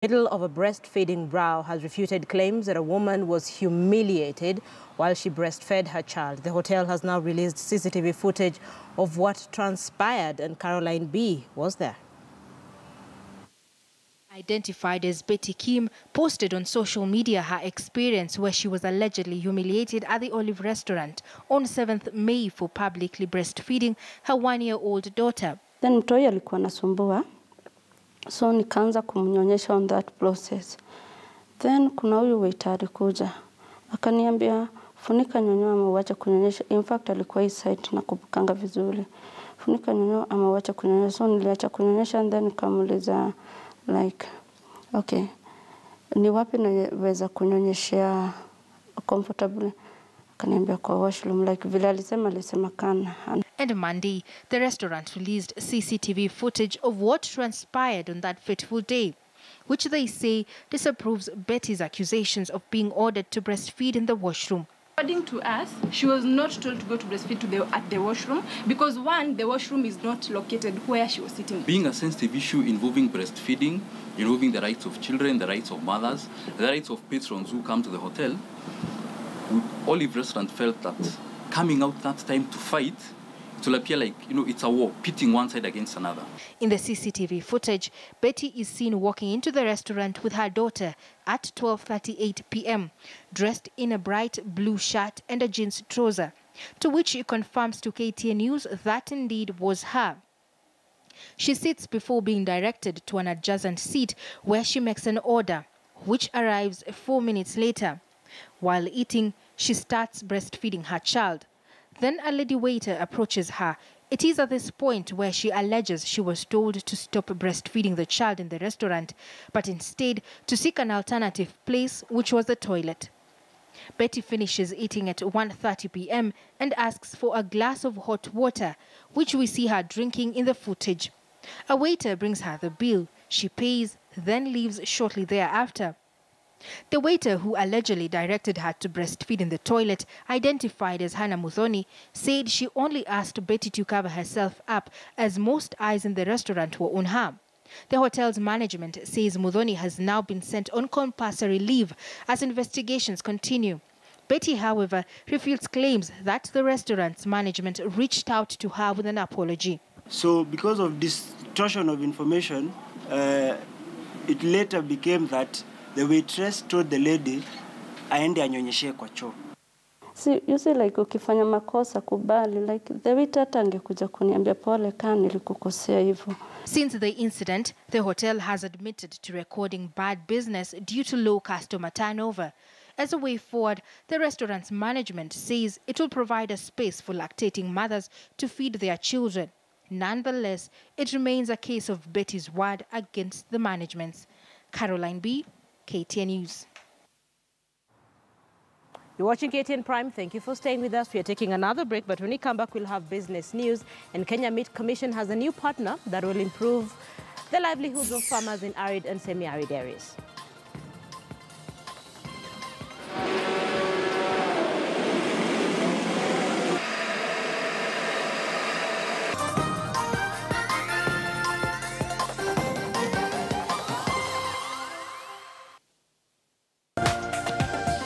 Middle of a breastfeeding row has refuted claims that a woman was humiliated while she breastfed her child. The hotel has now released CCTV footage of what transpired, and Caroline B. was there. Identified as Betty Kim, posted on social media her experience where she was allegedly humiliated at the Olive restaurant on 7th May for publicly breastfeeding her 1-year-old daughter. Then mtoi alikuwa nasumbua, so nikaanza kumnyonyesha on that process. Then kuna huyu waiter alikuja, akaniambia funika nyonyo ama uache kunyonyesha. In fact alikuwa hii site na kupanga vizuri. Funika nyonyo ama uache kunyonyesha. So niliacha kunyonyesha, and then nikamuuliza like, okay, ni wapi naweza kunyonyeshea comfortably? Akaniambia kwa washroom, like vile alisema kana. And Monday, the restaurant released CCTV footage of what transpired on that fateful day, which they say disapproves Betty's accusations of being ordered to breastfeed in the washroom. According to us, she was not told to go to breastfeed at the washroom because, one, the washroom is not located where she was sitting. Being a sensitive issue involving breastfeeding, involving the rights of children, the rights of mothers, the rights of patrons who come to the hotel, Olive Restaurant felt that coming out that time to fight, it will appear like, it's a war, pitting one side against another. In the CCTV footage, Betty is seen walking into the restaurant with her daughter at 12:38 p.m., dressed in a bright blue shirt and a jeans trouser, to which she confirms to KTN News that indeed was her. She sits before being directed to an adjacent seat where she makes an order, which arrives 4 minutes later. While eating, she starts breastfeeding her child. Then a lady waiter approaches her. It is at this point where she alleges she was told to stop breastfeeding the child in the restaurant, but instead to seek an alternative place, which was the toilet. Betty finishes eating at 1:30 p.m. and asks for a glass of hot water, which we see her drinking in the footage. A waiter brings her the bill. She pays, then leaves shortly thereafter. The waiter who allegedly directed her to breastfeed in the toilet, identified as Hannah Muthoni, said she only asked Betty to cover herself up as most eyes in the restaurant were on her. The hotel's management says Muthoni has now been sent on compulsory leave as investigations continue. Betty, however, refutes claims that the restaurant's management reached out to her with an apology. So because of distortion of information, it later became that the waitress told the lady aende anyonyeshe kwa choo. See, you see, like ukifanya makosa kubali, like the waiter angekuja kuniambia pole kana nilikukosea hivyo. Since the incident, the hotel has admitted to recording bad business due to low customer turnover. As a way forward, the restaurant's management says it will provide a space for lactating mothers to feed their children. Nonetheless, it remains a case of Betty's word against the management's. Caroline B., KTN News. You're watching KTN Prime. Thank you for staying with us. We are taking another break, but when we come back, we'll have business news. And Kenya Meat Commission has a new partner that will improve the livelihoods of farmers in arid and semi-arid areas.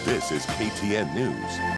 This is KTN News.